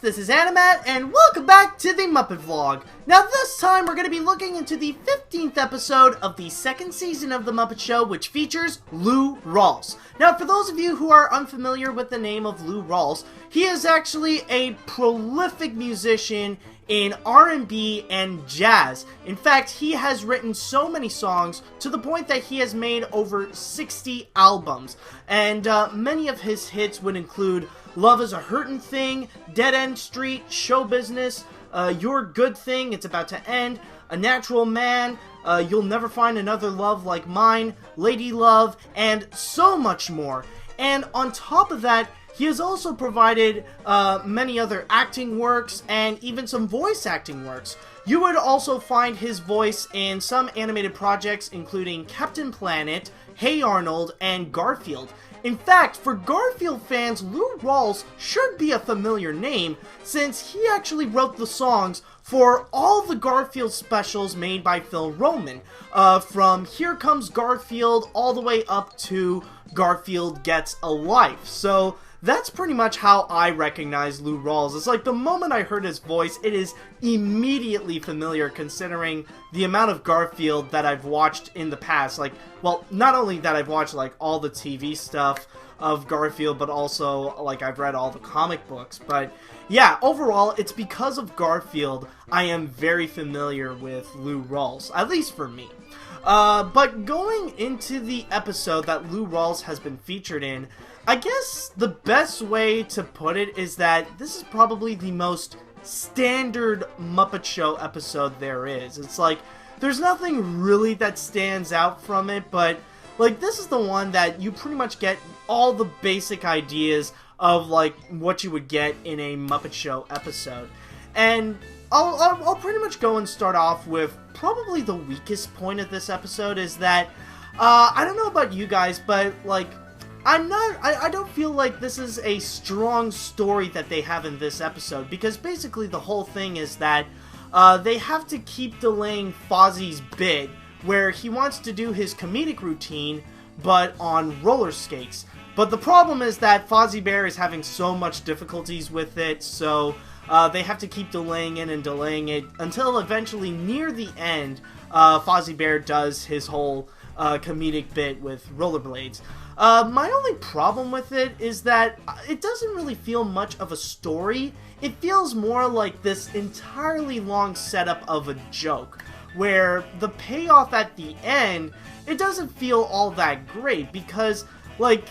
this is Animat, and welcome back to the Muppet Vlog. Now this time we're going to be looking into the 15th episode of the second season of The Muppet Show, which features Lou Rawls. Now for those of you who are unfamiliar with the name of Lou Rawls, he is actually a prolific musician in R&B and jazz. In fact, he has written so many songs to the point that he has made over 60 albums. And many of his hits would include Love Is a Hurtin' Thing, Dead End Street, Show Business, Your Good Thing, It's About to End, A Natural Man, You'll Never Find Another Love Like Mine, Lady Love, and so much more. And on top of that, he has also provided many other acting works and even some voice acting works. You would also find his voice in some animated projects including Captain Planet, Hey Arnold, and Garfield. In fact, for Garfield fans, Lou Rawls should be a familiar name since he actually wrote the songs for all the Garfield specials made by Phil Roman, from Here Comes Garfield all the way up to Garfield Gets a Life. So that's pretty much how I recognize Lou Rawls. It's like the moment I heard his voice, it is immediately familiar considering the amount of Garfield that I've watched in the past. Like, well, not only that I've watched like all the TV stuff of Garfield, but also like I've read all the comic books. But yeah, overall, it's because of Garfield I am very familiar with Lou Rawls, at least for me. But going into the episode that Lou Rawls has been featured in, I guess the best way to put it is that this is probably the most standard Muppet Show episode there is. It's like, there's nothing really that stands out from it, but like this is the one that you pretty much get all the basic ideas of like what you would get in a Muppet Show episode. And I'll pretty much go and start off with probably the weakest point of this episode is that, I don't know about you guys, but like, I don't feel like this is a strong story that they have in this episode, because basically the whole thing is that they have to keep delaying Fozzie's bit, where he wants to do his comedic routine, but on roller skates. But the problem is that Fozzie Bear is having so much difficulties with it, so they have to keep delaying it and delaying it until eventually near the end, Fozzie Bear does his whole comedic bit with rollerblades. My only problem with it is that it doesn't really feel much of a story. It feels more like this entirely long setup of a joke, where the payoff at the end, it doesn't feel all that great, because, like,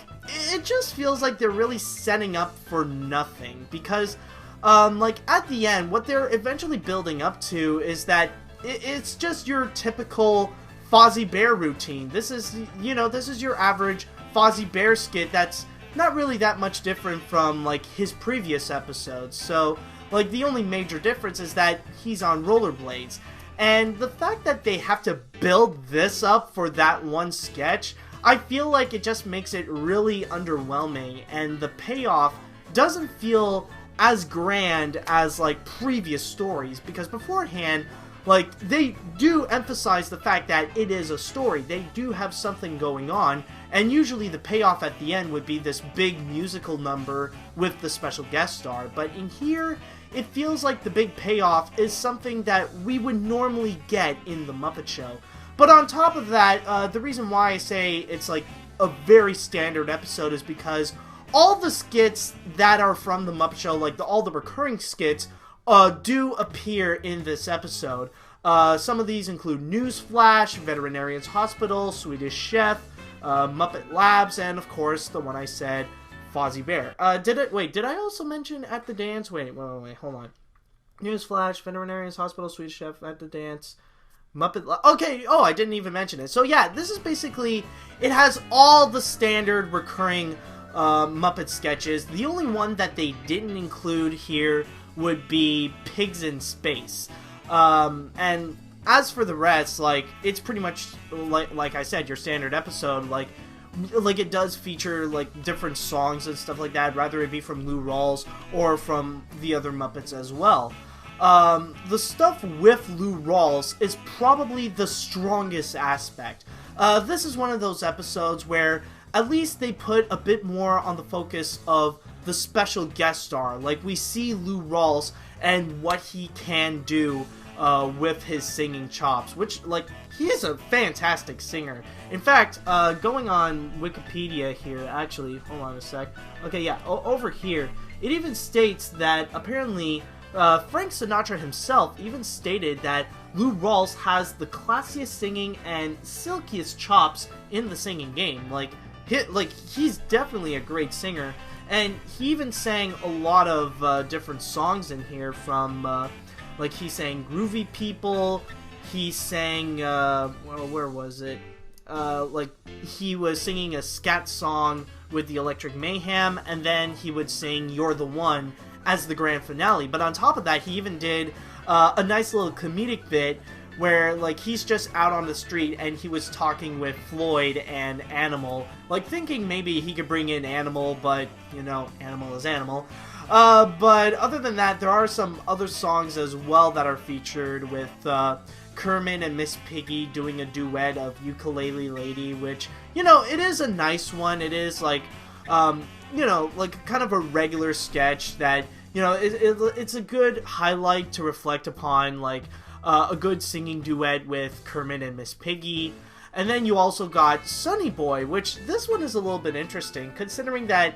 it just feels like they're really setting up for nothing, because, like, at the end, what they're eventually building up to is that it's just your typical Fozzie Bear routine. This is, you know, this is your average Fozzie Bear skit that's not really that much different from, like, his previous episodes. So, like, the only major difference is that he's on rollerblades. And the fact that they have to build this up for that one sketch, I feel like it just makes it really underwhelming, and the payoff doesn't feel as grand as, like, previous stories, because beforehand, like, they do emphasize the fact that it is a story. They do have something going on, and usually the payoff at the end would be this big musical number with the special guest star. But in here, it feels like the big payoff is something that we would normally get in The Muppet Show. But on top of that, the reason why I say it's like a very standard episode is because all the skits that are from The Muppet Show, like all the recurring skits, do appear in this episode. Some of these include Newsflash, Veterinarian's Hospital, Swedish Chef, Muppet Labs, and of course the one I said, Fozzie Bear. Did I also mention At the Dance? Wait, hold on. Newsflash, Veterinarian's Hospital, Swedish Chef, At the Dance, Muppet Labs. Okay, oh, I didn't even mention it. So yeah, this is basically, it has all the standard recurring Muppet sketches. The only one that they didn't include here would be Pigs in Space. And as for the rest, like, it's pretty much like I said, your standard episode. Like it does feature like different songs and stuff like that, rather it be from Lou Rawls or from the other Muppets as well. The stuff with Lou Rawls is probably the strongest aspect. This is one of those episodes where at least they put a bit more on the focus of the special guest star. Like, we see Lou Rawls and what he can do with his singing chops, which, like, he is a fantastic singer. In fact, going on Wikipedia here, actually, hold on a sec. Okay, yeah, over here, it even states that apparently Frank Sinatra himself even stated that Lou Rawls has the classiest singing and silkiest chops in the singing game. Like, he's definitely a great singer, and he even sang a lot of different songs in here from, like, he sang Groovy People, he sang, well, where was it? Like, he was singing a scat song with the Electric Mayhem, and then he would sing You're the One as the grand finale. But on top of that, he even did a nice little comedic bit where, like, he's just out on the street and he was talking with Floyd and Animal, like, thinking maybe he could bring in Animal, but, you know, Animal is Animal. But other than that, there are some other songs as well that are featured with Kermit and Miss Piggy doing a duet of Ukulele Lady, which, you know, it is a nice one. It is, like, you know, like, kind of a regular sketch that, you know, it's a good highlight to reflect upon, like, a good singing duet with Kermit and Miss Piggy. And then you also got Sonny Boy, which this one is a little bit interesting, considering that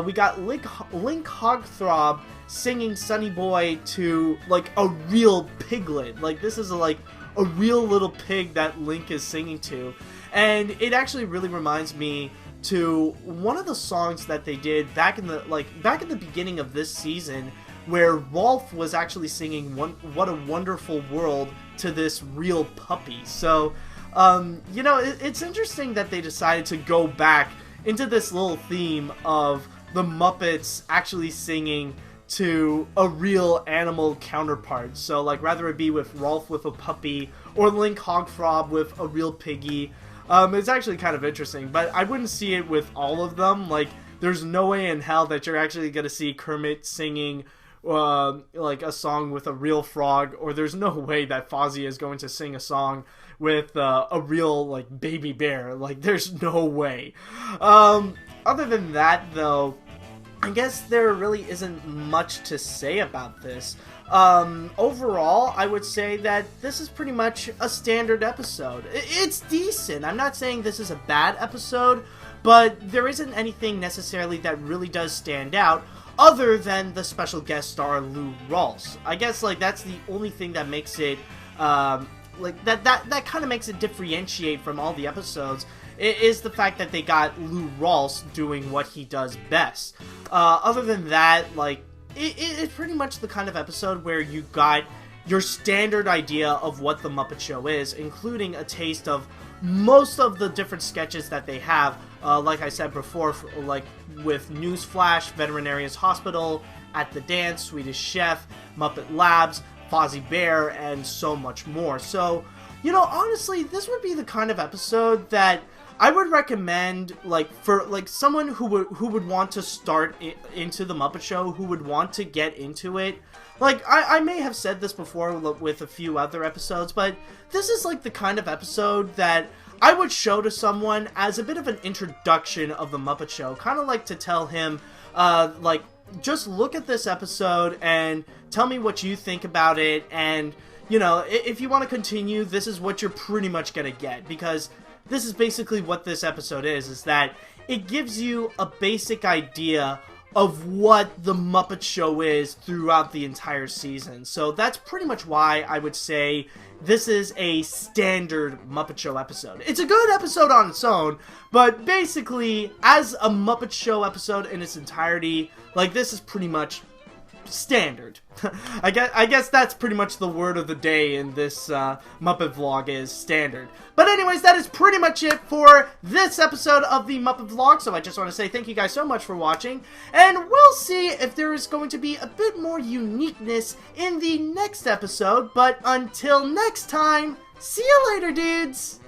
we got Link Hogthrob singing Sonny Boy to, like, a real piglet. Like, this is a real little pig that Link is singing to. And it actually really reminds me to one of the songs that they did back in the beginning of this season, where Rolf was actually singing What a Wonderful World to this real puppy. So, you know, it's interesting that they decided to go back into this little theme of the Muppets actually singing to a real animal counterpart. So, like, rather it be with Rolf with a puppy or Link Hogthrob with a real piggy. It's actually kind of interesting, but I wouldn't see it with all of them. Like, there's no way in hell that you're actually gonna see Kermit singing like a song with a real frog, or there's no way that Fozzie is going to sing a song with a real, like, baby bear. Like, there's no way. Other than that, though, I guess there really isn't much to say about this. Overall, I would say that this is pretty much a standard episode. It's decent. I'm not saying this is a bad episode, but there isn't anything necessarily that really does stand out other than the special guest star Lou Rawls. I guess, like, that's the only thing that makes it like that kind of makes it differentiate from all the episodes. It is the fact that they got Lou Rawls doing what he does best. Other than that, like, it's pretty much the kind of episode where you got your standard idea of what the Muppet Show is, including a taste of most of the different sketches that they have. Like I said before, like with Newsflash, Veterinarian's Hospital, At the Dance, Swedish Chef, Muppet Labs, Fozzie Bear, and so much more. So, you know, honestly, this would be the kind of episode that I would recommend, like, for, like, someone who would want to start into the Muppet Show, who would want to get into it. Like, I may have said this before with a few other episodes, but this is, like, the kind of episode that I would show to someone as a bit of an introduction of the Muppet Show. Kind of like to tell him, like, just look at this episode and tell me what you think about it, and, you know, if you want to continue, this is what you're pretty much gonna get, because this is basically what this episode is that it gives you a basic idea of what the Muppet Show is throughout the entire season. So that's pretty much why I would say this is a standard Muppet Show episode. It's a good episode on its own, but basically, as a Muppet Show episode in its entirety, like, this is pretty much standard. I guess that's pretty much the word of the day in this Muppet vlog, is standard. But anyways, that is pretty much it for this episode of the Muppet vlog. So I just want to say thank you guys so much for watching, and we'll see if there is going to be a bit more uniqueness in the next episode. But until next time, see you later, dudes!